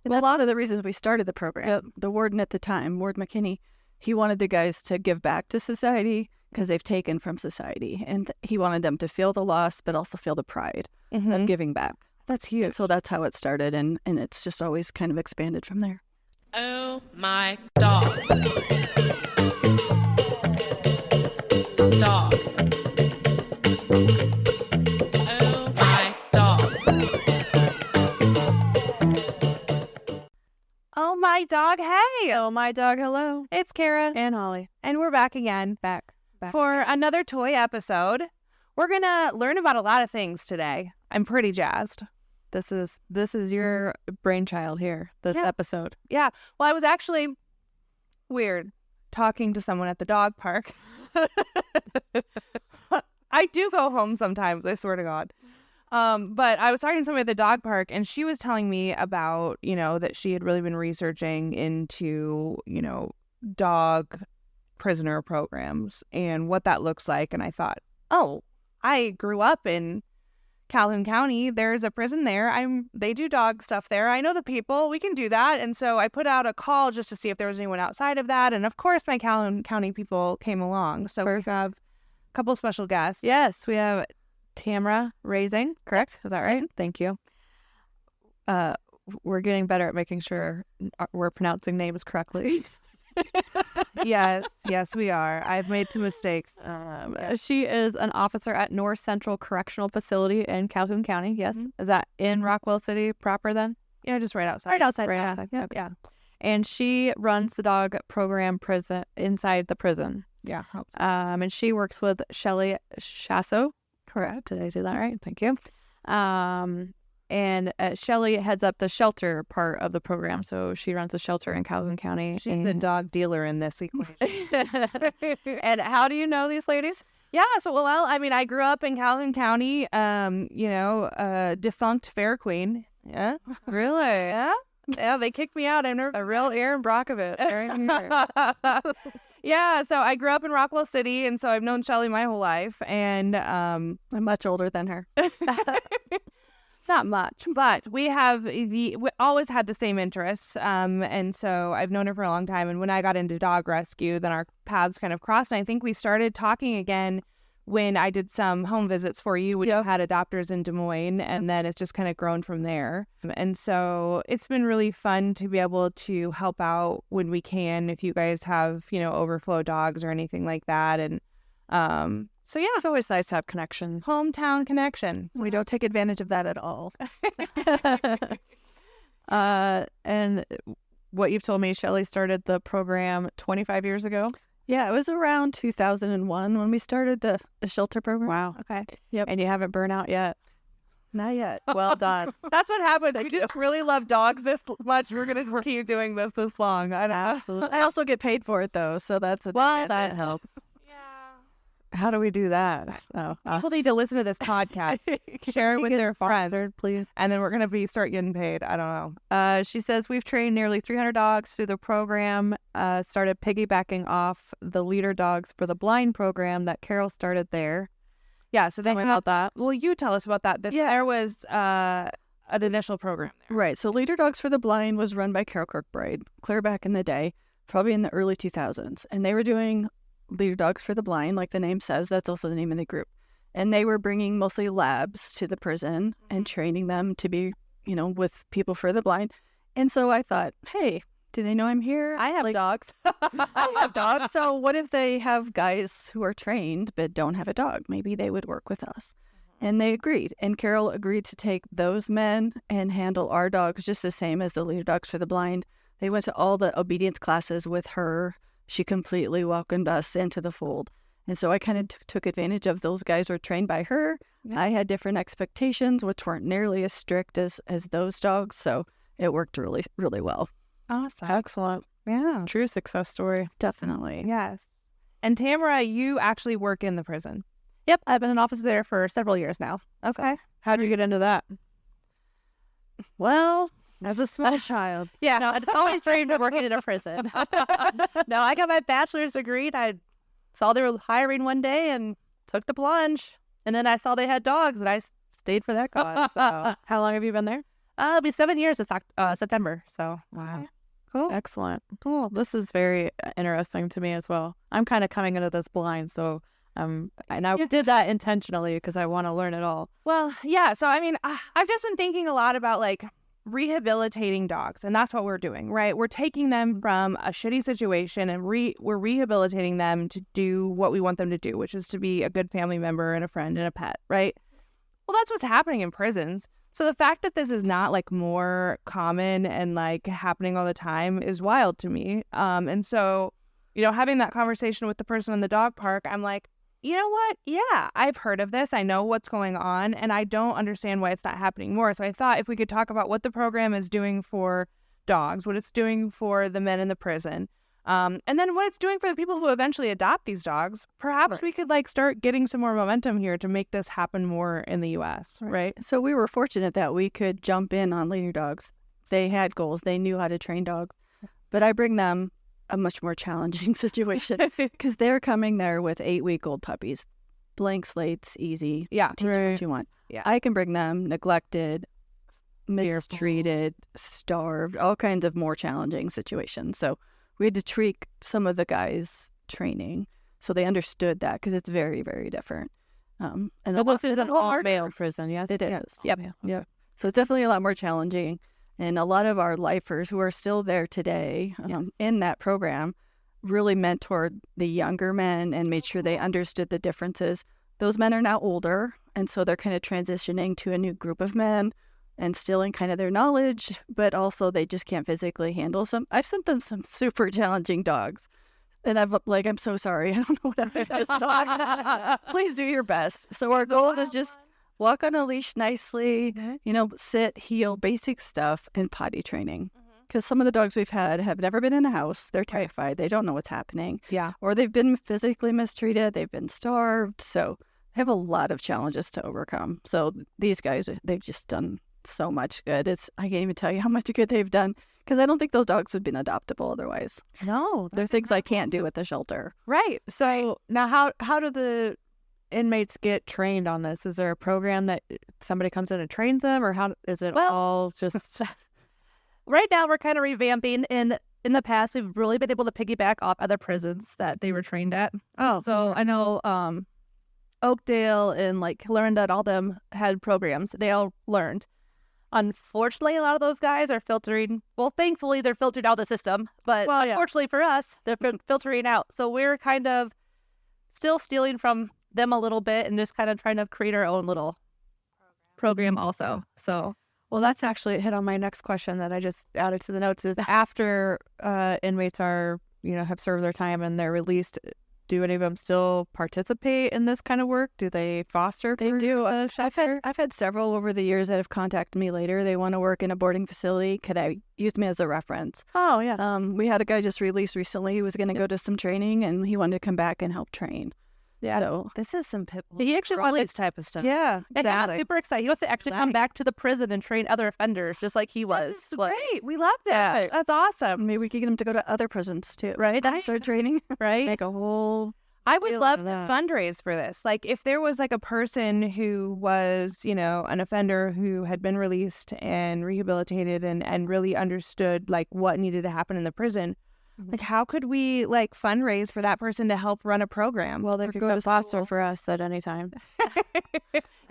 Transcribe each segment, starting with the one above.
Well, a lot of the reasons we started the program, the warden at the time, Ward McKinney, he wanted the guys to give back to society because they've taken from society. And he wanted them to feel the loss, but also feel the pride of giving back. That's huge. And so that's how it started. And it's just always kind of expanded from there. Oh my dog. Dog. Oh my dog. Oh my dog, hey! Oh, my dog, hello. It's Kara. And Holly. And we're back again. Back. For another toy episode. We're going to learn about a lot of things today. I'm pretty jazzed. This is your brainchild here, this episode. Yeah. Well, I was actually weird talking to someone at the dog park. I do go home sometimes, I swear to God. But I was talking to somebody at the dog park, and she was telling me about, that she had really been researching into, dog prisoner programs and what that looks like. And I thought, oh, I grew up in Calhoun County. There's a prison there. They do dog stuff there. I know the people. We can do that. And so I put out a call just to see if there was anyone outside of that. And of course, my Calhoun County people came along. So we have a couple special guests. Yes, we have Tamara Rasing, correct? Is that right? Thank you. We're getting better at making sure we're pronouncing names correctly. Yes, we are. I've made some mistakes. She is an officer at North Central Correctional Facility in Calhoun County. Yes. Is that in Rockwell City proper then? Yeah, just right outside. Right outside. Yep. Yeah. And she runs the dog program inside the prison. Yeah. And she works with Shelly Schossow. Correct. Did I do that right? Thank you. And Shelly heads up the shelter part of the program. So she runs a shelter in Calhoun County. She's the dog dealer in this equation. And how do you know these ladies? Yeah, so, I grew up in Calhoun County, defunct Fair Queen. Yeah. Really? Yeah. Yeah, they kicked me out. A real Erin Brockovich. Yeah, so I grew up in Rockwell City, and so I've known Shelly my whole life, and I'm much older than her. Not much, but we always had the same interests, and so I've known her for a long time. And when I got into dog rescue, then our paths kind of crossed. And I think we started talking again when I did some home visits for you. We had adopters in Des Moines, and then it's just kind of grown from there. And so it's been really fun to be able to help out when we can, if you guys have, overflow dogs or anything like that. And so yeah, it's always nice to have connection. Hometown connection. We don't take advantage of that at all. And what you've told me, Shelly started the program 25 years ago. Yeah, it was around 2001 when we started the shelter program. Wow. Okay. Yep. And you haven't burned out yet. Not yet. Well done. That's what happens. We just really love dogs this much. We're going to keep doing this long. Absolutely. I also get paid for it, though, so that's that helps. How do we do that? People need to listen to this podcast. Share it with their friends, please. And then we're going to start getting paid. I don't know. She says we've trained nearly 300 dogs through the program, started piggybacking off the leader dogs for the blind program that Carol started there. Yeah, so tell me about that. Well, you tell us about that. There was an initial program there. Right. So Leader Dogs for the Blind was run by Carol Kirkbride, clear back in the day, probably in the early 2000s. And they were doing Leader Dogs for the Blind, like the name says. That's also the name of the group. And they were bringing mostly labs to the prison and training them to be, with people for the blind. And so I thought, hey, do they know I'm here? I have dogs. I have dogs. So what if they have guys who are trained but don't have a dog? Maybe they would work with us. And they agreed. And Carol agreed to take those men and handle our dogs just the same as the Leader Dogs for the Blind. They went to all the obedience classes with her. She completely welcomed us into the fold. And so I kind of took advantage of those guys were trained by her. Yeah. I had different expectations, which weren't nearly as strict as those dogs. So it worked really, really well. Awesome. Excellent. Yeah. True success story. Definitely. Yes. And Tamara, you actually work in the prison. Yep. I've been an officer there for several years now. Okay. So, how'd you get into that? Well, as a small child. Yeah. No, I'd always dreamed of working in a prison. No, I got my bachelor's degree and I saw they were hiring one day and took the plunge. And then I saw they had dogs and I stayed for that cause. So. How long have you been there? It'll be 7 years this September. So Wow. Cool. Excellent. Cool. This is very interesting to me as well. I'm kind of coming into this blind, so and I did that intentionally because I want to learn it all. Well, yeah. So, I mean, I've just been thinking a lot about like rehabilitating dogs, and that's what we're doing, right? We're taking them from a shitty situation and we're rehabilitating them to do what we want them to do, which is to be a good family member and a friend and a pet, right? Well, that's what's happening in prisons. So the fact that this is not like more common and like happening all the time is wild to me. And so, having that conversation with the person in the dog park, I'm like, you know what? Yeah, I've heard of this. I know what's going on, and I don't understand why it's not happening more. So I thought if we could talk about what the program is doing for dogs, what it's doing for the men in the prison, and then what it's doing for the people who eventually adopt these dogs, perhaps we could like start getting some more momentum here to make this happen more in the U.S., right? So we were fortunate that we could jump in on leader dogs. They had goals. They knew how to train dogs. But I bring them a much more challenging situation because they're coming there with 8-week-old puppies. Blank slates, easy. Yeah. Teach them what you want. Yeah. I can bring them neglected, mistreated, starved, all kinds of more challenging situations. So we had to tweak some of the guys' training so they understood that because it's very, very different. And This is an all-male prison, yes? it is. Yep. Yeah. So it's definitely a lot more challenging. And a lot of our lifers who are still there today in that program really mentored the younger men and made sure they understood the differences. Those men are now older, and so they're kind of transitioning to a new group of men and still in kind of their knowledge, but also they just can't physically handle some. I've sent them some super challenging dogs. And I'm so sorry. I don't know what I did this dog. Please do your best. So our goal is just walk on a leash nicely, sit, heel, basic stuff, and potty training. Because some of the dogs we've had have never been in a house. They're terrified. They don't know what's happening. Yeah. Or they've been physically mistreated. They've been starved. So they have a lot of challenges to overcome. So these guys, they've just done so much good. I can't even tell you how much good they've done because I don't think those dogs would have been adoptable otherwise. No. They're things I can't do at the shelter. Right. So now how do the inmates get trained on this? Is there a program that somebody comes in and trains them, or how is it all just... right now we're kind of revamping. In the past, we've really been able to piggyback off other prisons that they were trained at. Oh, So I know Oakdale and like Clarinda and all them had programs. They all learned. Unfortunately, a lot of those guys are filtering. Well, thankfully, they're filtered out of the system. But unfortunately for us, they're filtering out. So we're kind of still stealing from them a little bit and just kind of trying to create our own little program also. So, well, that's actually hit on my next question that I just added to the notes is after inmates are, have served their time and they're released, do any of them still participate in this kind of work? Do they foster? They do. I've had several over the years that have contacted me later. They want to work in a boarding facility. Could I use me as a reference? Oh, yeah. We had a guy just released recently. He was going to go to some training, and he wanted to come back and help train. Yeah. So This is some people. he actually wanted this type of stuff. yeah, and he was super excited. He wants to actually come back to the prison and train other offenders just like he was. That's great. We love that. Yeah. That's awesome. maybe we could get him to go to other prisons too. Right? Start training. Right? Make a whole... I would deal love with to that. fundraise for this. Like if there was like a person who was, an offender who had been released and rehabilitated and really understood like what needed to happen in the prison, like how could we like fundraise for that person to help run a program? Well, they could go to foster for us at any time.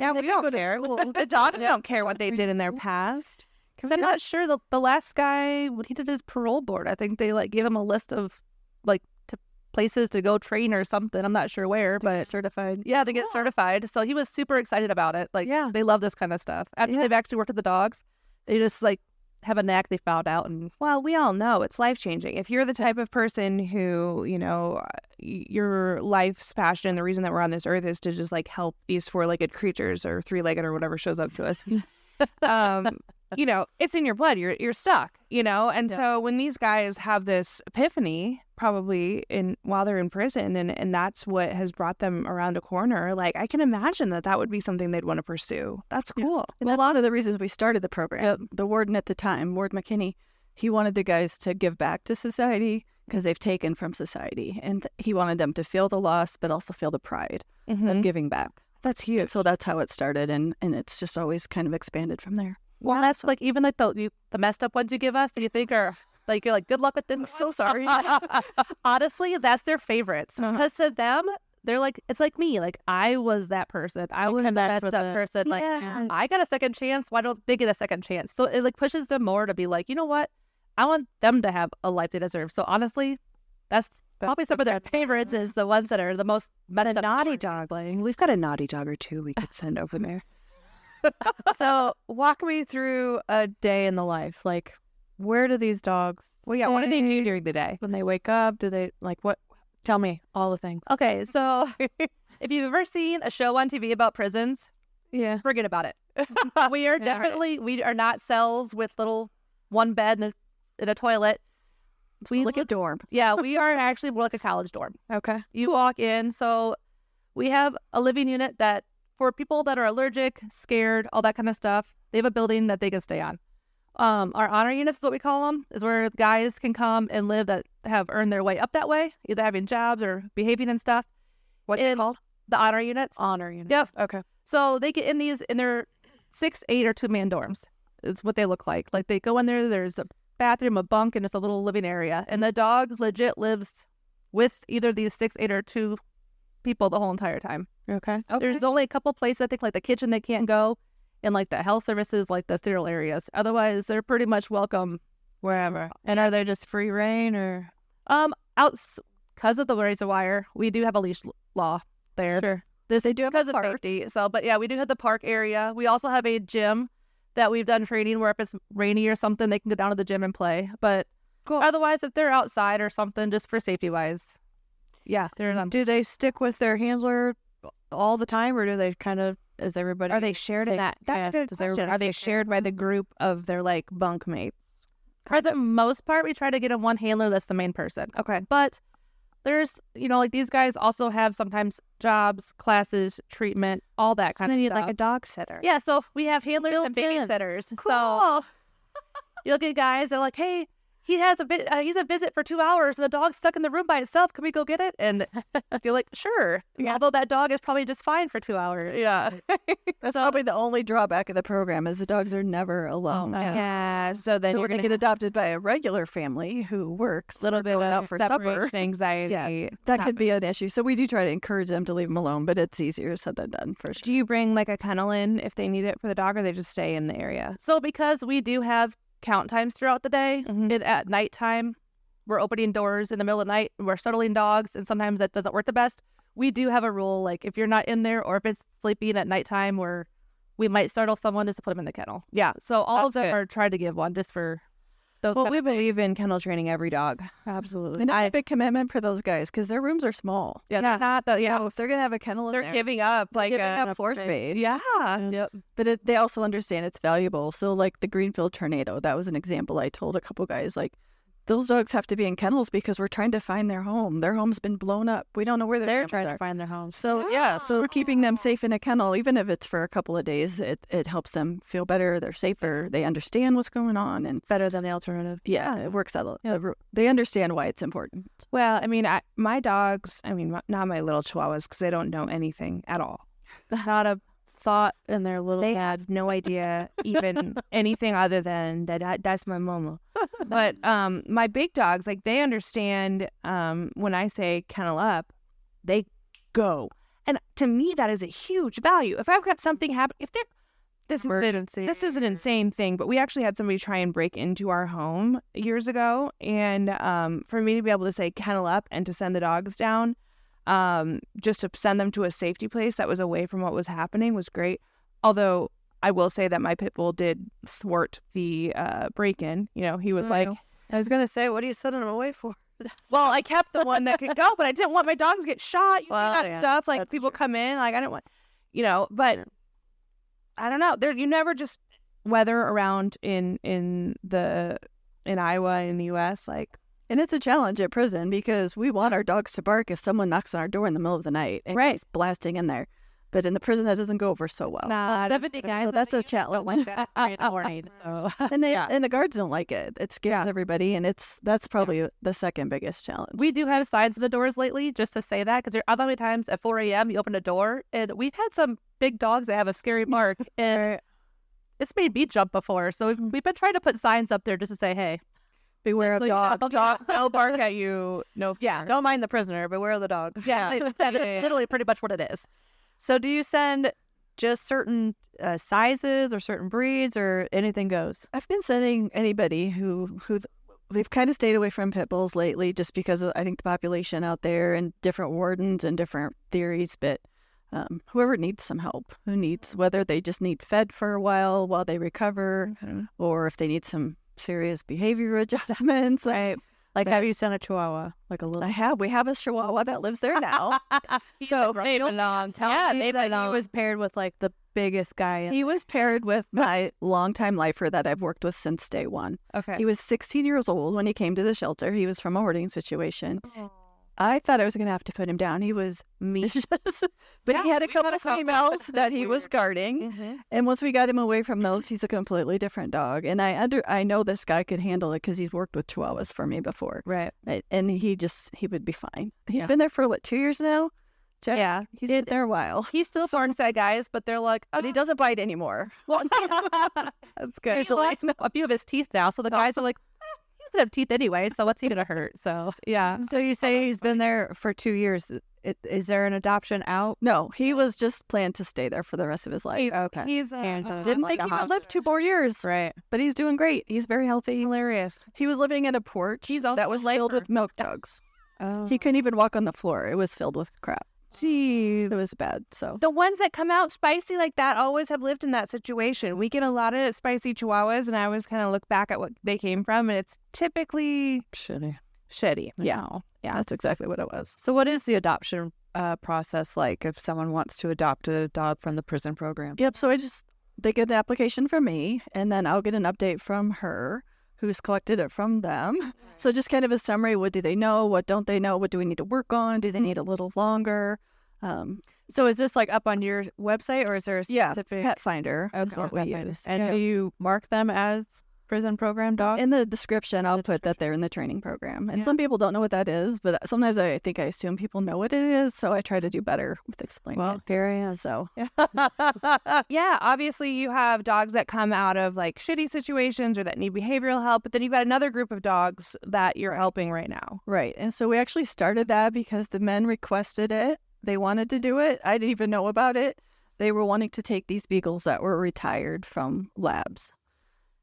Yeah, we don't care. The dogs don't care what they did in their past. Because I'm not sure the last guy, when he did his parole board, I think they like gave him a list of like places to go train or something. I'm not sure where, but certified. yeah, to get certified. So he was super excited about it. Like, they love this kind of stuff. After they've actually worked with the dogs, they just like have a knack they found out. And well, we all know it's life-changing. If you're the type of person who, your life's passion and the reason that we're on this earth is to just like help these four-legged creatures or three-legged or whatever shows up to us, it's in your blood. You're stuck, And so when these guys have this epiphany, probably while they're in prison, and that's what has brought them around a corner, like I can imagine that would be something they'd want to pursue. That's cool. And that's one of the reasons we started the program. The warden at the time, Ward McKinney, he wanted the guys to give back to society because they've taken from society. And he wanted them to feel the loss, but also feel the pride of giving back. That's huge. So that's how it started. And it's just always kind of expanded from there. Well, that's like even like the messed up ones you give us that you think are like you're like good luck with this. I'm so sorry. Honestly, that's their favorites because to them they're like it's like me. Like I was that person. I was the messed up person. Like I got a second chance. Why don't they get a second chance? So it like pushes them more to be like, you know what? I want them to have a life they deserve. So honestly, that's probably some of their favorites is the ones that are the most messed up. Naughty stories. dog. Like, we've got a naughty dog or two we could send over there. So walk me through a day in the life. Like, where do these dogs? Well, yeah. What do they do during the day? When they wake up? Do they like what? Tell me all the things. Okay, so if you've ever seen a show on TV about prisons, Yeah. forget about it. We are definitely we are not cells with little one bed and a toilet. We Like a dorm. yeah, we are actually more like a college dorm. Okay. You walk in, so we have a living unit that for people that are allergic, scared, all that kind of stuff. They have a building that they can stay on. Our honor units is what we call them, is where guys can come and live that have earned their way up that way, either having jobs or behaving and stuff. What's it called? The honor units. Honor units. Yep. Okay. So they get in these, and they're 6, 8, or 2-man dorms. It's what they look like. Like they go in there, there's a bathroom, a bunk, and it's a little living area. And the dog legit lives with either these 6, 8, or 2 people the whole entire time. Okay. There's only a couple places, I think, like the kitchen they can't go, and like the health services, like the sterile areas. Otherwise, they're pretty much welcome. Wherever. And are they just free reign or? Out because of the razor wire, we do have a leash law there. Sure. They do have Because a of park. safety. So, but yeah, we do have the park area. We also have a gym that we've done training where if it's rainy or something, they can go down to the gym and play. But otherwise, if they're outside or something, just for safety wise, yeah, they're not. Do they stick with their handler all the time, or do they kind of? Is everybody? Are they shared in that? That's a good Does question. everybody Are they take shared by the group of their like bunk mates? For the most part, we try to get in one handler that's the main person. Okay. But there's, like these guys also have sometimes jobs, classes, treatment, all that kind I of need stuff. like a dog sitter. Yeah, so we have handlers and Built in. babysitters. Cool. So you'll get guys that are like, hey, he has he's a visit for 2 hours and the dog's stuck in the room by itself. Can we go get it? And you're like, sure. Yeah. Although that dog is probably just fine for 2 hours. Yeah. That's probably the only drawback of the program is the dogs are never alone. Yeah. So then So you're we're going to get adopted by a regular family who works a little bit goes of out for supper. separation anxiety. Yeah. That could be an issue. So we do try to encourage them to leave them alone, but it's easier said than done for sure. Do you bring like a kennel in if they need it for the dog, or they just stay in the area? So because we do have count times throughout the day, Mhm. and at nighttime, we're opening doors in the middle of the night, and we're shuttling dogs, and sometimes that doesn't work the best. We do have a rule, like if you're not in there or if it's sleeping at nighttime, where we might startle someone just to put them in the kennel. Yeah. So all of That's them good. are trying to give one just for those. Well, kind we of believe in kennel training every dog. Absolutely. And it's a big commitment for those guys because their rooms are small. yeah, Yeah. they're not the So if they're going to have a kennel in They're there, giving up like giving a up floor space. Yeah. Yep. But they also understand it's valuable. So like the Greenfield tornado, that was an example I told a couple guys, like those dogs have to be in kennels because we're trying to find their home. Their home's been blown up. We don't know where They're their trying families to find their homes. So so keeping them safe in a kennel, even if it's for a couple of days, it helps them feel better. They're safer. They understand what's going on, and Better than the alternative. yeah, it works out. They understand why it's important. Well, I mean, my dogs, not my little chihuahuas, because they don't know anything at all. Not a thought in their little They head. have no idea even anything other than that's my mama. But my big dogs, like they understand when I say kennel up, they go. And to me, that is a huge value. If I've got something happen, this is an insane thing, but we actually had somebody try and break into our home years ago. And for me to be able to say kennel up and to send the dogs down, just to send them to a safety place that was away from what was happening was great. Although I will say that my pit bull did thwart the break-in. He was like, I was gonna say, what are you sending them away for? well, I kept the one that could go, but I didn't want my dogs to get shot. You Well, see that yeah, stuff, like that's people true. come in, like I didn't want, but I don't know. You never just weather around in Iowa in the U.S. like. And it's a challenge at prison because we want our dogs to bark if someone knocks on our door in the middle of the night and Right. comes blasting in there. But in the prison, that doesn't go over so well. 70 guys. So that's a challenge. Like that in the morning. So And and the guards don't like it. It scares everybody, and that's probably the second biggest challenge. we do have signs in the doors lately, just to say that, because there are other times at 4 a.m. you open a door, and we've had some big dogs that have a scary bark, and it's made me jump before. So we've been trying to put signs up there just to say, hey, Beware of yeah, dog. They'll bark at you. No, yeah, Don't mind the prisoner. Beware of the dog. yeah, that is literally pretty much what it is. So do you send just certain sizes or certain breeds, or anything goes? I've been sending anybody who they've kind of stayed away from pit bulls lately, just because of, I think, the population out there and different wardens and different theories. But whoever needs some help, whether they just need fed for a while they recover, or if they need some serious behavior adjustments. Right. Like, have you sent a Chihuahua? Like a little. We have a Chihuahua that lives there now. So Maybe he was paired with like the biggest guy. He was paired with my longtime lifer that I've worked with since day one. Okay. He was 16 years old when he came to the shelter. He was from a hoarding situation. I thought I was going to have to put him down. He was vicious, but he had a couple of females that he was guarding. And once we got him away from those, he's a completely different dog. And I know this guy could handle it because he's worked with Chihuahuas for me before. Right. And he would be fine. He's been there for, 2 years now? Jeff? Yeah, He's been there a while. He still barks at guys, but they're like, But he doesn't bite anymore. well, That's good. he lost a few of his teeth now, so the guys are like, he doesn't have teeth anyway, so what's he gonna hurt? So Yeah. So you say he's been there for 2 years. Is there an adoption out? No, he was just planned to stay there for the rest of his life. Okay. he's Didn't think he would live 2 more years. Right. But he's doing great. He's very healthy. Hilarious. He was living in a porch that was filled with milk jugs. Oh. He couldn't even walk on the floor. It was filled with crap. Jeez. It was bad. So The ones that come out spicy like that always have lived in that situation. We get a lot of spicy Chihuahuas, and I always kind of look back at what they came from, and it's typically Shitty. shitty. yeah, that's exactly what it was. So what is the adoption process like if someone wants to adopt a dog from the prison program? Yep. So they get an application from me, and then I'll get an update from her, who's collected it from them. So just kind of a summary. What do they know? What don't they know? What do we need to work on? Do they need a little longer? So is this like up on your website, or is there a specific Pet Finder. That's Okay, what we Pet Finder. use. And do you mark them as prison program dogs? In the description, I'll put that they're in the training program. And some people don't know what that is, but sometimes I assume people know what it is, so I try to do better with explaining it. Here I am. So Yeah, obviously you have dogs that come out of like shitty situations or that need behavioral help, but then you've got another group of dogs that you're helping right now. right. And so we actually started that because the men requested it. They wanted to do it. I didn't even know about it. They were wanting to take these beagles that were retired from labs.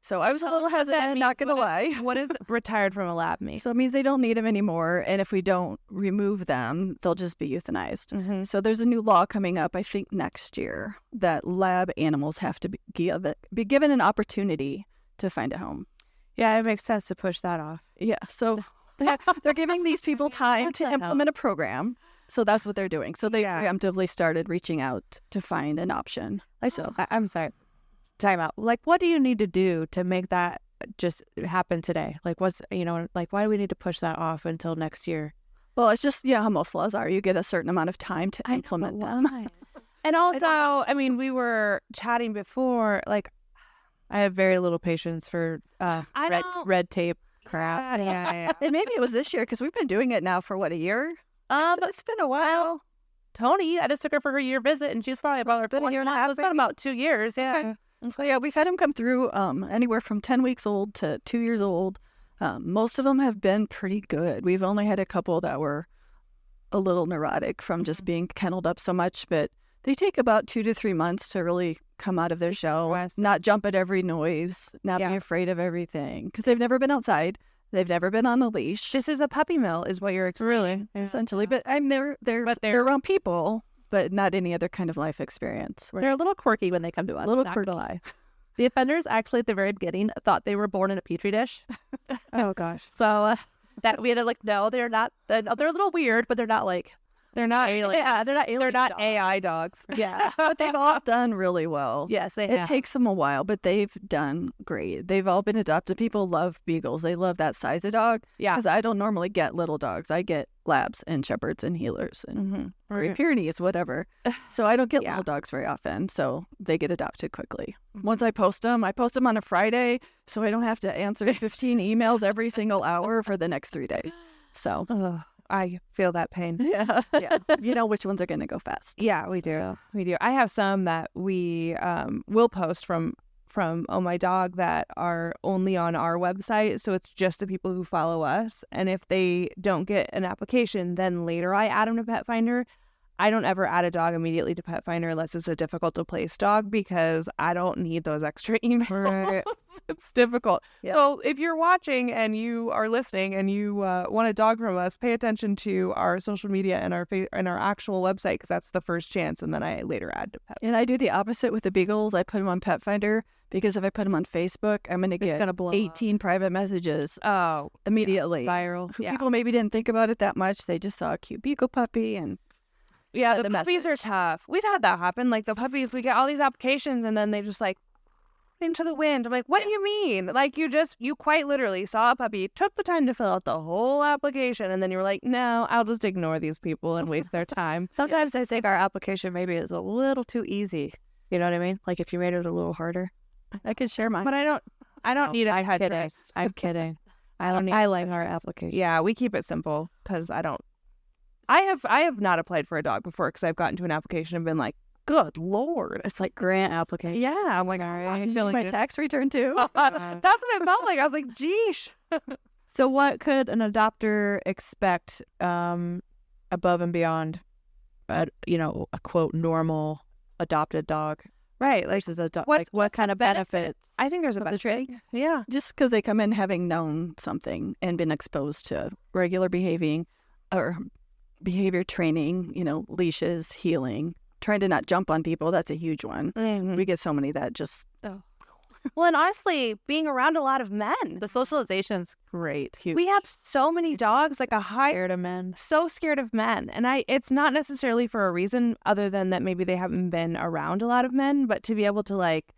So I was a little hesitant, not going to lie. What does retired from a lab mean? So it means they don't need them anymore. And if we don't remove them, they'll just be euthanized. So there's a new law coming up, I think, next year that lab animals have to be given an opportunity to find a home. Yeah, it makes sense to push that off. Yeah. So they're giving these people time to implement a program. So that's what they're doing. So they preemptively started reaching out to find an option. I'm sorry. Time out. Like, what do you need to do to make that just happen today? Like, why do we need to push that off until next year? Well, it's just, how most laws are. You get a certain amount of time to implement them. And also, I mean, we were chatting before, like, I have very little patience for red tape crap. Yeah. And maybe it was this year because we've been doing it now for, a year? It's been a while. Tony, I just took her for her year visit, and she's probably about been a year and a half, It's been about 2 years. Yeah. Okay. So we've had them come through anywhere from 10 weeks old to 2 years old. Most of them have been pretty good. We've only had a couple that were a little neurotic from just being kenneled up so much, but they take about 2 to 3 months to really come out of their shell, not jump at every noise, not be afraid of everything, because they've never been outside. They've never been on a leash. This is a puppy mill, is what you're Really? Essentially. But they're around people, but not any other kind of life experience. They're a little quirky when they come to us. A little not quirky. gonna lie. The offenders actually at the very beginning thought they were born in a petri dish. Oh gosh. So that we had to no, they're not. They're a little weird, but they're not like they're not alien. Yeah, they're not alien. They're not dogs. AI dogs. Yeah, But they've all done really well. yes, they It have. takes them a while, but they've done great. They've all been adopted. People love beagles. They love that size of dog. Yeah. Because I don't normally get little dogs. I get labs and shepherds and healers and Great Pyrenees, whatever. So I don't get little dogs very often. So they get adopted quickly. Once I post them on a Friday, so I don't have to answer 15 emails every single hour for the next 3 days. So I feel that pain. yeah, you know which ones are going to go fast. Yeah, we do. We do. I have some that we will post from from Oh My Dog that are only on our website. So it's just the people who follow us. And if they don't get an application, then later I add them to Pet Finder. I don't ever add a dog immediately to Pet Finder unless it's a difficult to place dog because I don't need those extra emails. Right. It's difficult. Yep. So if you're watching and you are listening and you want a dog from us, pay attention to our social media and our actual website because that's the first chance. And then I later add to Pet. And I do the opposite with the beagles. I put them on Pet Finder because if I put them on Facebook, I'm going to get gonna blow up. 18 private messages Oh, immediately. Viral. Yeah. People maybe didn't think about it that much. They just saw a cute beagle puppy and yeah, send the a puppies are message. tough. We've had that happen. Like the puppies, we get all these applications and then they just like into the wind. I'm like, what do you mean? Like you quite literally saw a puppy, took the time to fill out the whole application, and then you were like, no, I'll just ignore these people and waste their time. Sometimes I think our application maybe is a little too easy. You know what I mean? Like if you made it a little harder. I could share mine. But I don't need a I'm kidding. Tetris. I'm kidding. I don't need. I like our application. Yeah, we keep it simple because I don't. I have not applied for a dog before because I've gotten to an application and been like, good Lord. It's like grant application. Yeah, I'm like, all right, I'm feeling My good. tax return too. That's what it felt like. I was like, geesh. So what could an adopter expect above and beyond, a quote, normal adopted dog Right. Like, versus a dog? What- Like what kind of benefits? I think there's a Of the best training? Yeah. Just because they come in having known something and been exposed to regular behavior training, leashes, healing, trying to not jump on people. That's a huge one. We get so many that just Well, and honestly, being around a lot of men. The socialization's great. huge. We have so many dogs, like a high, Scared of men. so scared of men. And it's not necessarily for a reason other than that maybe they haven't been around a lot of men, but to be able to like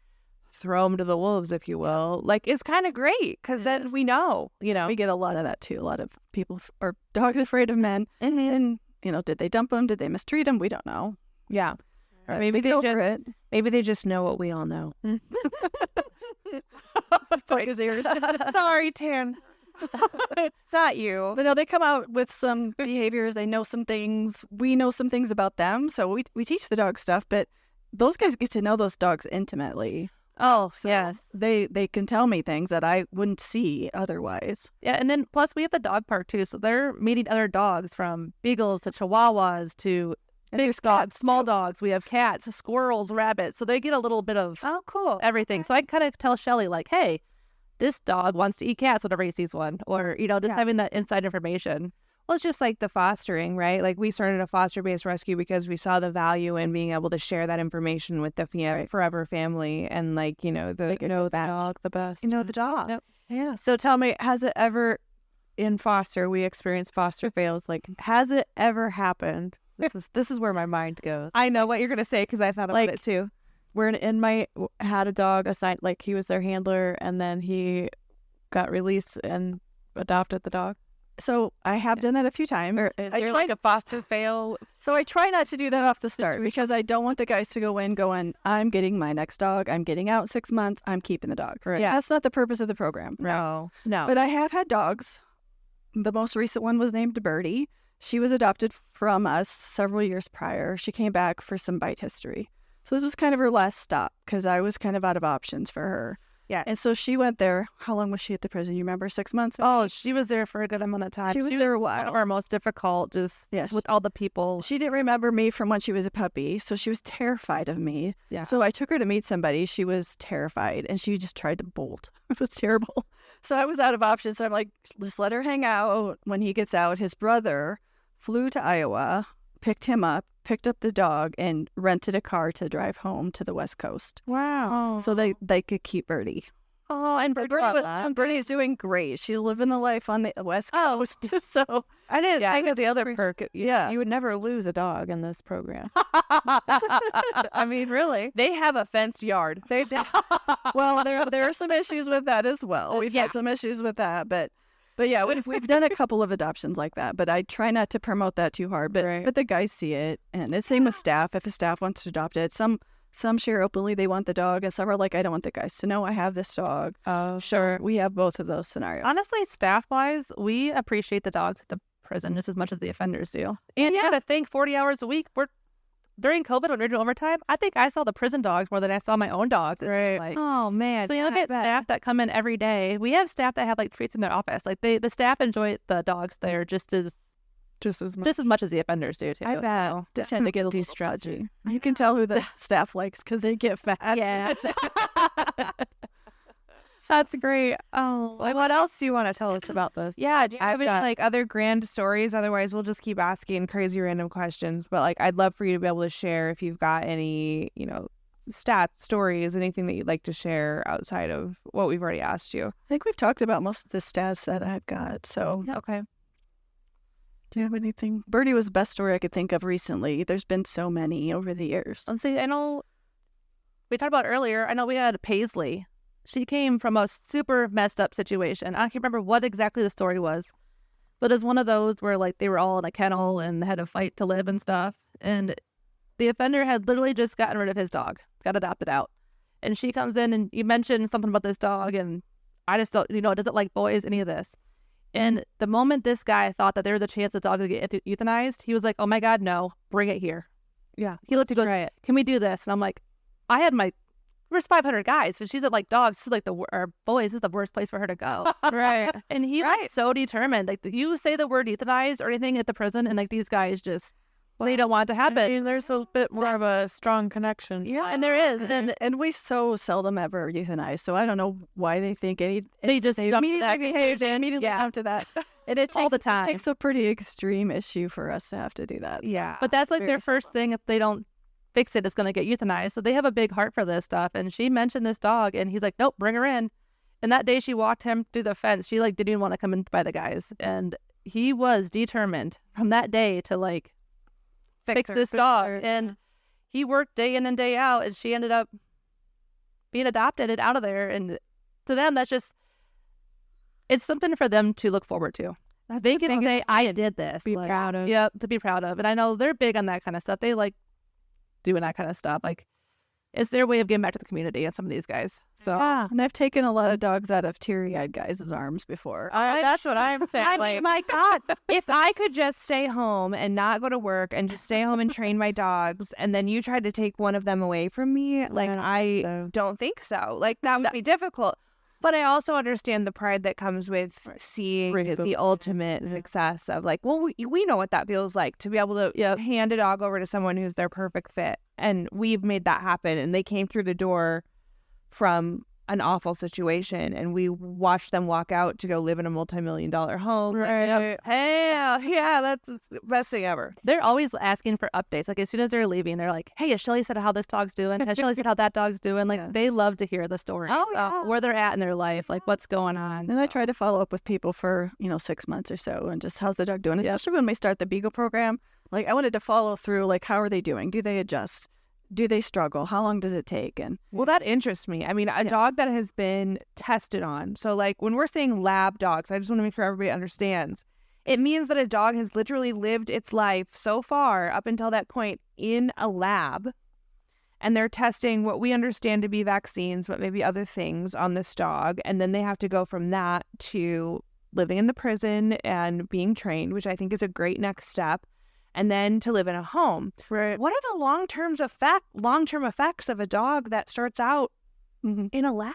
throw them to the wolves, if you will, like it's kind of great because then we know, we get a lot of that too. A lot of people or dogs afraid of men. Mhm. And, did they dump them? Did they mistreat them? We don't know. Yeah. Maybe they they just- over it. Maybe they just know what we all know. Poke his ears. Sorry, Tan. It's not you. But no, they come out with some behaviors. They know some things. We know some things about them. So we teach the dog stuff, but those guys get to know those dogs intimately. Oh, So yes. They can tell me things that I wouldn't see otherwise. Yeah, and then plus we have the dog park too, so they're meeting other dogs from beagles to chihuahuas to And big there's dogs, cats, small too. dogs. We have cats, squirrels, rabbits, so they get a little bit of Oh, cool. everything. So I kind of tell Shelly like, hey, this dog wants to eat cats whenever he sees one, or just Yeah. having that inside information. Well, it's just like the fostering, right? Like we started a foster-based rescue because we saw the value in being able to share that information with the forever family and like, the Dog the best. the dog. Yep. Yeah. So tell me, has it ever in foster, we experienced foster fails, like has it ever happened? This is where my mind goes. I know what you're going to say because I thought about Like- it too. Where an inmate had a dog assigned, like he was their handler, and then he got released and adopted the dog. So I have done that a few times. Or is I there try like a foster fail? So I try not to do that off the start because I don't want the guys to go in going, I'm getting my next dog. I'm getting out 6 months. I'm keeping the dog. Right. Yeah. That's not the purpose of the program. No. But I have had dogs. The most recent one was named Birdie. She was adopted from us several years prior. She came back for some bite history. So this was kind of her last stop because I was kind of out of options for her. Yeah. And so she went there. How long was she at the prison? You remember? 6 months? Oh, she was there for a good amount of time. She was there a one while. of our most difficult, just Yes. with all the people. She didn't remember me from when she was a puppy, so she was terrified of me. Yeah. So I took her to meet somebody. She was terrified, and she just tried to bolt. It was terrible. So I was out of options. So I'm like, just let her hang out. When he gets out, his brother flew to Iowa, picked him up, picked up the dog, and rented a car to drive home to the West Coast. Wow. So they could keep Birdie. Oh, and Birdie's doing great. She's living the life on the West Oh. Coast. So I didn't Yeah. think of the other perk. yeah. You would never lose a dog in this program. I mean, really. they have a fenced yard. Well, there are some issues with that as well. We've had some issues with that, but yeah, we've done a couple of adoptions like that. But I try not to promote that too hard. But Right. but the guys see it, and it's same with staff. If a staff wants to adopt it, some share openly they want the dog, and some are like, I don't want the guys to know I have this dog. Oh, Sure, we have both of those scenarios. Honestly, staff-wise, we appreciate the dogs at the prison just as much as the offenders do. And you gotta think 40 hours a week, we're during COVID when we were doing overtime, I think I saw the prison dogs more than I saw my own dogs. Right. Like, Oh man. so you look at staff that come in every day. We have staff that have like treats in their office. Like the staff enjoy the dogs there just as much as the offenders do too. I bet. So. They tend to get a little stodgy. You can tell who the staff likes because they get fat. Yeah. That's great. Oh, Like, what else do you want to tell us about this? yeah. Do you have I've any got- like other grand stories? Otherwise, we'll just keep asking crazy random questions. But like, I'd love for you to be able to share if you've got any, stats, stories, anything that you'd like to share outside of what we've already asked you. I think we've talked about most of the stats that I've got. So, Okay. do you have anything? Birdie was the best story I could think of recently. There's been so many over the years. And see, I know we talked about earlier. I know we had Paisley. She came from a super messed up situation. I can't remember what exactly the story was, but it was one of those where like they were all in a kennel and had to fight to live and stuff. And the offender had literally just gotten rid of his dog, got adopted out. And she comes in and you mentioned something about this dog, and I just don't, it doesn't like boys, any of this. And the moment this guy thought that there was a chance the dog would get euthanized, he was like, "Oh my God, no, bring it here." Yeah. He looked, he goes, Right. "Can we do this?" And I'm like, there's 500 guys, but she's at like dogs. This is like or boys. This is the worst place for her to go. Right. And he was so determined. Like you say the word euthanized or anything at the prison, and like these guys just they don't want it to I happen. mean, there's a bit more of a strong connection. Yeah, and there is, And we so seldom ever euthanize. So I don't know why they think they just they jump to immediately that. immediately Yeah. jump to that. And it All takes, the time. It takes a pretty extreme issue for us to have to do that. So. Yeah. But that's like Very their first thing. If they don't fix it, it's going to get euthanized. So they have a big heart for this stuff. And she mentioned this dog, and he's like, "Nope, bring her in." And that day she walked him through the fence. She like didn't even want to come in by the guys, and he was determined from that day to like fix her, this fix dog. her. And he worked day in and day out, and she ended up being adopted and out of there. And to them, that's just it's something for them to look forward to. They can say, "I did this." Be like, proud of. Yep, to be proud of. And I know they're big on that kind of stuff. They like doing that kind of stuff. Like it's their way of giving back to the community and some of these guys. So Yeah. And I've taken a lot of dogs out of teary-eyed guys' arms before. That's what I'm saying. I Like, mean, my God, if I could just stay home and not go to work and just stay home and train my dogs, and then you tried to take one of them away from me, like I don't think so. Like that would be difficult. But I also understand the pride that comes with seeing the ultimate success of like, well, we know what that feels like to be able to hand a dog over to someone who's their perfect fit. And we've made that happen. And they came through the door from an awful situation, and we watched them walk out to go live in a multi-million-dollar home. Right. Hell yeah, that's the best thing ever. they're always asking for updates. Like as soon as they're leaving, they're like, "Hey, has Shelly said how this dog's doing? Has Shelly said how that dog's doing?" Like they love to hear the stories of where they're at in their life, like what's going on. And I try to follow up with people for, 6 months or so and just how's the dog doing? Especially when we start the Beagle program. Like I wanted to follow through, like how are they doing? Do they adjust? Do they struggle? How long does it take? And Well, that interests me. I mean, a dog that has been tested on. So, like, when we're saying lab dogs, I just want to make sure everybody understands. It means that a dog has literally lived its life so far up until that point in a lab, and they're testing what we understand to be vaccines, but maybe other things on this dog. And then they have to go from that to living in the prison and being trained, which I think is a great next step. And then to live in a home. right. What are the long-term effects of a dog that starts out in a lab?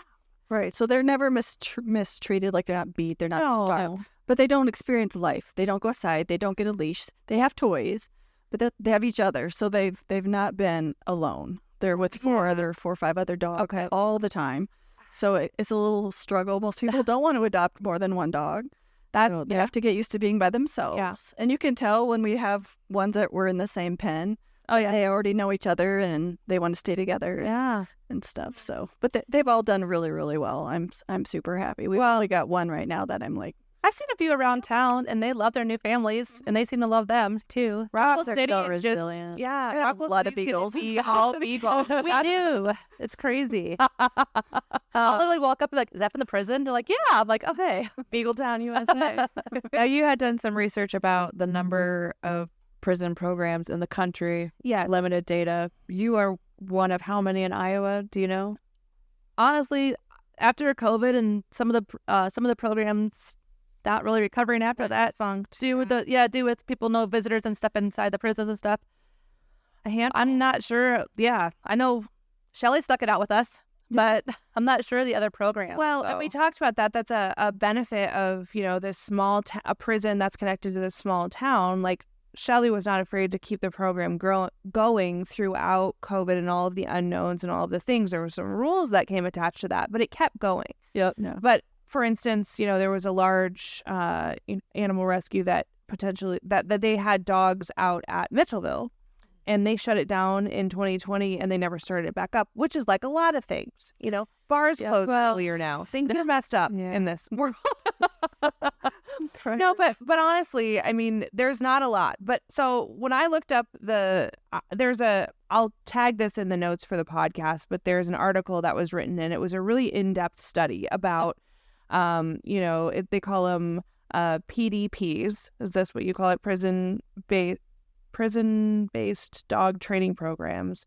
right, so they're never mistreated. Like they're not beat, they're not starved, No. but they don't experience life. They don't go outside. They don't get a leash. They have toys, but they have each other. So they've not been alone. They're with four or five other dogs all the time. So it's a little struggle. Most people don't want to adopt more than one dog. They have to get used to being by themselves. Yeah. And you can tell when we have ones that were in the same pen. Oh yeah. They already know each other and they want to stay together and stuff. So, but they've all done really, really well. I'm super happy. We've only got one right now that I'm like, I've seen a few around town, and they love their new families, and they seem to love them too. Dogs are City so is just- resilient. Yeah, I have a Rockwell lot of City's gonna beagles. be all beagles. We do. It's crazy. I'll literally walk up and be like, "Is that from the prison?" They're like, "Yeah." I'm like, "Okay." Beagletown, USA. Now, you had done some research about the number of prison programs in the country. Yeah. Limited data. You are one of how many in Iowa? Do you know? Honestly, after COVID and some of the programs not really recovering after that, do with people, no visitors and stuff inside the prisons and stuff. A handful? I'm not sure. Yeah, I know Shelly stuck it out with us, but I'm not sure the other programs. Well, and we talked about that. That's a benefit of, this small a prison that's connected to this small town. Like, Shelly was not afraid to keep the program going throughout COVID and all of the unknowns and all of the things. There were some rules that came attached to that, but it kept going. Yep. Yeah. But for instance, there was a large animal rescue that potentially that they had dogs out at Mitchellville, and they shut it down in 2020, and they never started it back up, which is like a lot of things. Bars closed earlier now. Things are messed up in this world. No, but honestly, I mean, there's not a lot. But so when I looked up I'll tag this in the notes for the podcast, but there's an article that was written, and it was a really in-depth study about, they call them PDPs. Is this what you call it? Prison-based dog training programs.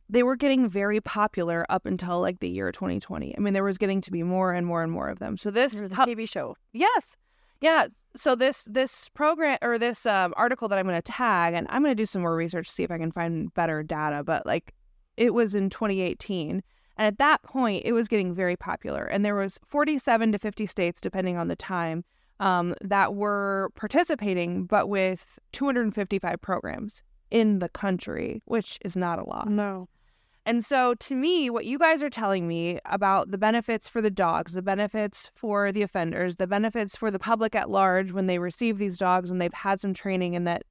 They were getting very popular up until like the year 2020. I mean, there was getting to be more and more and more of them. So this was a TV show. Yes. Yeah. So this program or this article that I'm going to tag, and I'm going to do some more research to see if I can find better data, but like it was in 2018. And at that point, it was getting very popular. And there was 47 to 50 states, depending on the time, that were participating, but with 255 programs in the country, which is not a lot. No. And so to me, what you guys are telling me about the benefits for the dogs, the benefits for the offenders, the benefits for the public at large when they receive these dogs and they've had some training, and that,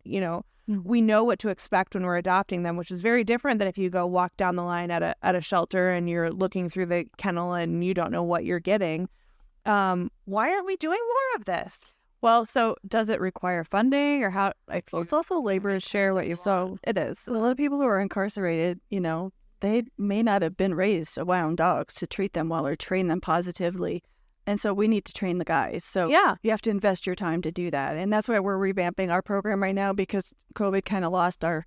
we know what to expect when we're adopting them, which is very different than if you go walk down the line at a shelter and you're looking through the kennel and you don't know what you're getting. Why aren't we doing more of this? Well, so does it require funding or how? Well, it's also labor share what you want. It is. A lot of people who are incarcerated, they may not have been raised around dogs to treat them well or train them positively. And so we need to train the guys. So you have to invest your time to do that. And that's why we're revamping our program right now, because COVID kind of lost our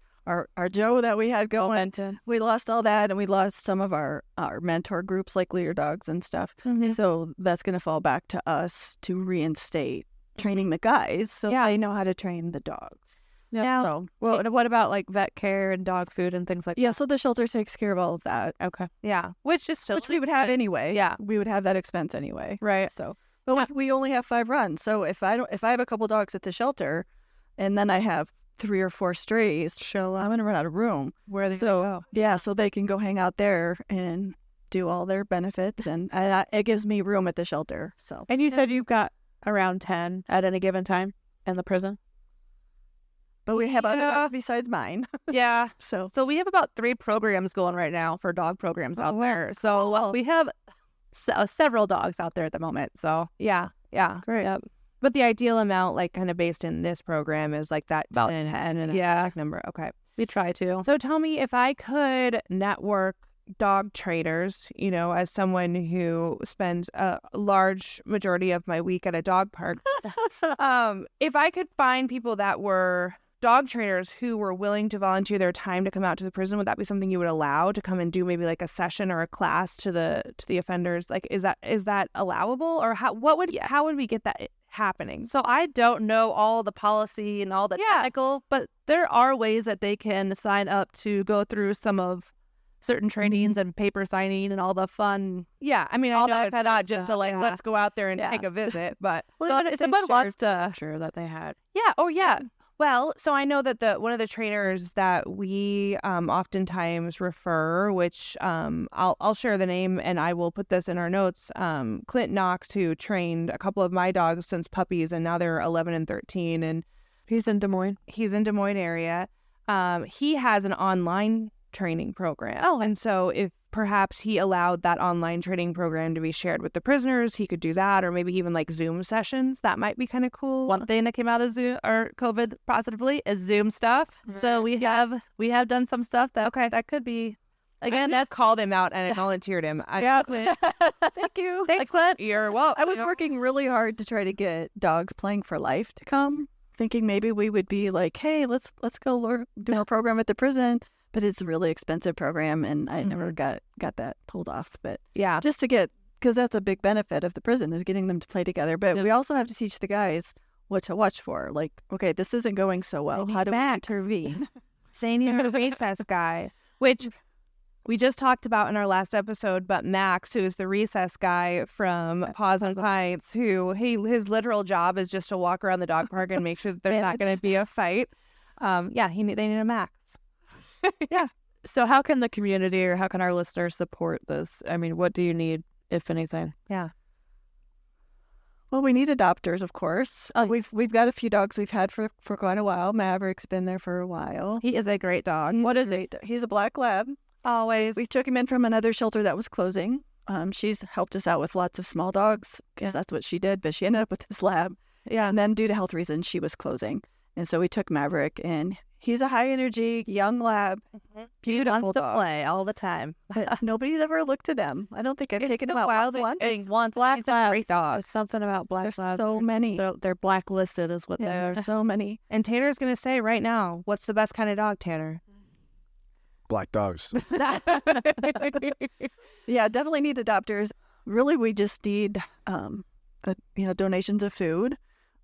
Joe that we had going. We lost all that, and we lost some of our mentor groups like Leader Dogs and stuff. Mm-hmm. So that's going to fall back to us to reinstate training the guys so they know how to train the dogs. Yeah. So, what about like vet care and dog food and things like that? yeah, so the shelter takes care of all of that. Okay. Yeah. Which is still Which we would have anyway. Yeah. We would have that expense anyway. Right. So, but we only have 5 runs. So if I have a couple dogs at the shelter, and then I have 3 or 4 strays, I'm going to run out of room. Where they go? Yeah, so they can go hang out there and do all their benefits, and it gives me room at the shelter. So. And you said you've got around 10 at any given time in the prison? But we have other dogs besides mine. Yeah. So we have about 3 programs going right now for dog programs out there. So we have several dogs out there at the moment. So yeah. Great. Yep. But the ideal amount, like kind of based in this program, is like that About 10 and yeah. a number. Okay. We try to. So tell me, if I could network dog trainers, as someone who spends a large majority of my week at a dog park, if I could find people that were dog trainers who were willing to volunteer their time to come out to the prison, would that be something you would allow to come and do maybe like a session or a class to the offenders? Like, is that allowable, or how would we get that happening? So I don't know all the policy and all the technical, but there are ways that they can sign up to go through some of certain trainings and paper signing and all the fun. Yeah, I mean, I all know that it's kind of not just to stuff, like, let's go out there and take a visit, but if someone wants to, Sure that they had. yeah. Oh, yeah. Well, so I know that one of the trainers that we oftentimes refer, which I'll share the name and I will put this in our notes, Clint Knox, who trained a couple of my dogs since puppies, and now they're 11 and 13, and He's in Des Moines. He's in Des Moines area. He has an online training program. Oh. And so if perhaps he allowed that online training program to be shared with the prisoners, he could do that, or maybe even like Zoom sessions. That might be kind of cool. One thing that came out of Zoom or COVID positively is Zoom stuff. Right. So we have done some stuff that that could be. Again, that's called him out and I volunteered him. Thank you. Thanks, Clint. You're welcome. I was working really hard to try to get Dogs Playing for Life to come, thinking maybe we would be like, hey, let's go do our program at the prison. But it's a really expensive program, and I never got that pulled off. But yeah, just to get, because that's a big benefit of the prison, is getting them to play together. But we also have to teach the guys what to watch for. Like, okay, this isn't going so well. How do we intervene? saying you're a recess guy, which we just talked about in our last episode, but Max, who is the recess guy from Paws and Pints, his literal job is just to walk around the dog park and make sure that there's not going to be a fight. They need a Max. Yeah. So how can the community or how can our listeners support this? I mean, what do you need, if anything? Yeah. Well, we need adopters, of course. We've got a few dogs we've had for quite a while. Maverick's been there for a while. He is a great dog. What is it? He's a black lab. Always. We took him in from another shelter that was closing. She's helped us out with lots of small dogs because that's what she did. But she ended up with this lab. Yeah. And then due to health reasons, she was closing. And so we took Maverick, and he's a high energy young lab. Beautiful Wants to dog. play all the time. Nobody's ever looked at him. I don't think I've taken him out once. Once. Black He's a great dog. There's something about black There's labs. so many. They're blacklisted is what they There are. are so many. And Tanner's going to say right now, what's the best kind of dog, Tanner? Black dogs. Yeah, definitely need adopters. Really, we just need, donations of food.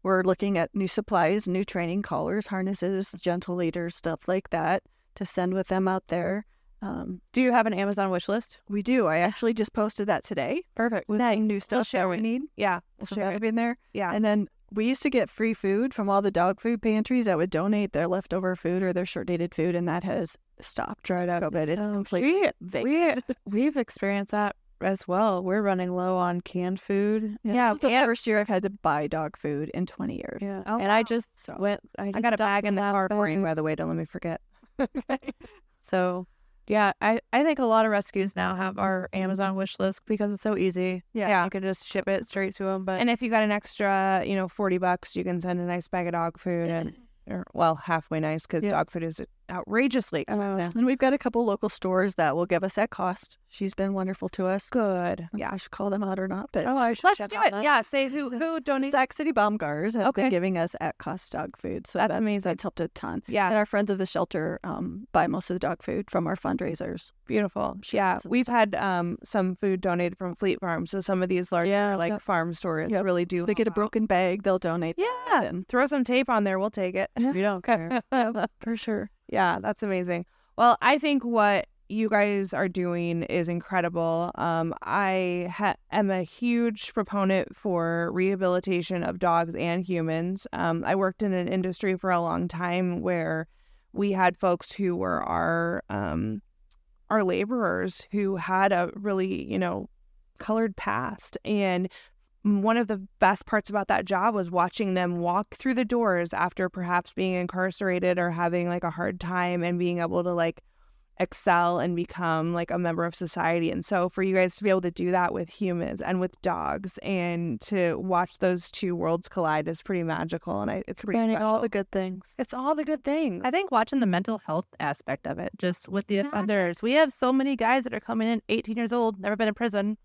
We're looking at new supplies, new training collars, harnesses, gentle leaders, stuff like that to send with them out there. Do you have an Amazon wish list? We do. I actually just posted that today. Perfect. With some new stuff that we need. Yeah. So that'll be in there. Yeah. And then we used to get free food from all the dog food pantries that would donate their leftover food or their short-dated food, and that has stopped. Dried since up. COVID. It's completely vacant. We've experienced that as well. We're running low on canned food. Yeah, this is the first year I've had to buy dog food in 20 years. Yeah. Oh, and I wow. just So- went. I got a bag in the car for you, bag. by the way. Don't let me forget. So, yeah, I think a lot of rescues now have our Amazon wish list because it's so easy. Yeah. You can just ship it straight to them. But And if you got an extra, $40, you can send a nice bag of dog food or halfway nice because dog food is outrageously. And we've got a couple local stores that will give us that cost. She's been wonderful to us. Good. Yeah, I should call them out or not, but I should Let's check do on it. that. Yeah. Say who donates. Sac City Baumgars has Okay. been giving us at-cost dog food. So That's amazing. That's helped a ton. Yeah. And our friends of the shelter buy most of the dog food from our fundraisers. Beautiful. Yeah. We've had some food donated from Fleet Farm. So some of these larger farm stores really do. If they get a broken bag, they'll donate that. Yeah. And Throw some tape on there. We'll take it. We don't care. for sure. Yeah, that's amazing. Well, I think what you guys are doing is incredible. I am a huge proponent for rehabilitation of dogs and humans. I worked in an industry for a long time where we had folks who were our laborers who had a really, colored past. And one of the best parts about that job was watching them walk through the doors after perhaps being incarcerated or having like a hard time and being able to like excel and become like a member of society. And so for you guys to be able to do that with humans and with dogs and to watch those two worlds collide is pretty magical. And it's pretty special. all the good things. It's all the good things. I think watching the mental health aspect of it, just with the offenders. We have so many guys that are coming in 18 years old, never been in prison.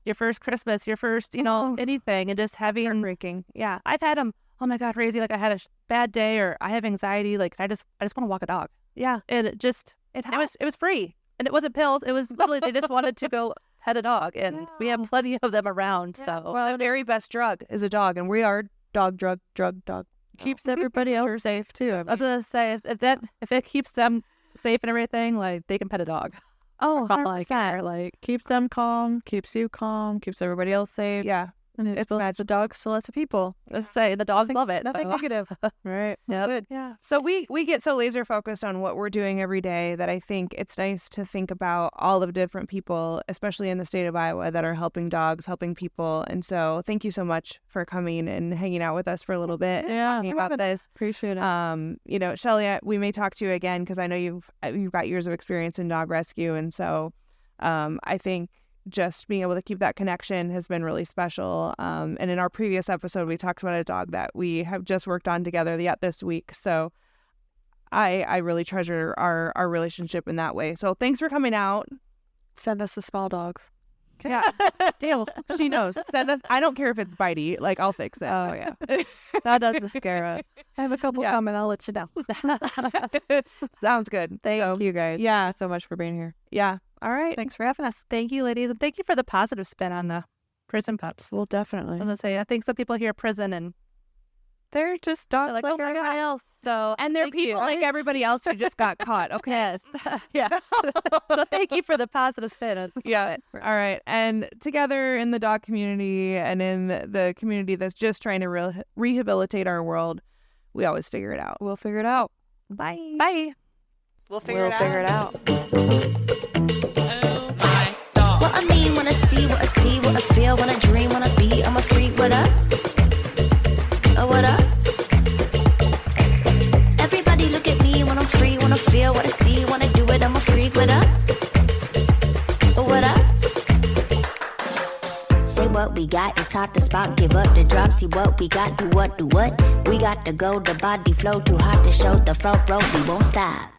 Your first Christmas, your first, anything, and just having Breaking. Yeah. I've had them. Oh my God, crazy! Like I had a bad day, or I have anxiety. Like I just want to walk a dog, Yeah. and it was free, and it wasn't pills. It was literally they just wanted to go pet a dog, and we have plenty of them around. So Well, the very best drug is a dog, and we are dog. Keeps everybody else safe too. I was gonna say if it keeps them safe and everything, like they can pet a dog. Oh, Like, 100%. Keeps them calm, keeps you calm, keeps everybody else safe. Yeah. And it's both the dogs to lots of people. Let's say the dogs love it. Nothing so. negative. Right. Yep. Good. Yeah. So we get so laser focused on what we're doing every day that I think it's nice to think about all of the different people, especially in the state of Iowa, that are helping dogs, helping people. And so thank you so much for coming and hanging out with us for a little bit. Yeah. Talking about this. Appreciate it. Shelly, we may talk to you again because I know you've got years of experience in dog rescue, and so I think just being able to keep that connection has been really special. And in our previous episode, we talked about a dog that we have just worked on together yet this week. So I really treasure our relationship in that way. So thanks for coming out. Send us the small dogs. Yeah. Deal. She knows. Send us. I don't care if it's bitey. Like, I'll fix it. Oh, yeah. That doesn't scare us. I have a couple coming. I'll let you know. Sounds good. Thank you guys. Yeah. So much for being here. Yeah. All right. Thanks for having us. Thank you, ladies, and thank you for the positive spin on the prison pups. Well, definitely. I was gonna say I think some people hear prison and They're just dogs like like everybody everybody else. So And they're thank people you. like everybody else who just got caught. Okay. Yes. Yeah. So thank you for the positive spin. Yeah. All right. And together in the dog community and in the community that's just trying to rehabilitate our world, we always figure it out. We'll figure it out. Bye. Bye. We'll figure it out. Oh my dog. What I mean when I see, what I see, what I feel, when I dream, when I be, I'm a freak, what up? Oh, what up? Everybody look at me when I'm free, when I feel, what I see, when I do it, I'm a freak, what up? Oh, what up? Say what we got, it's hot to spot, give up the drop, see what we got, do what, do what? We got to go, the body flow, too hot to show, the front row, we won't stop.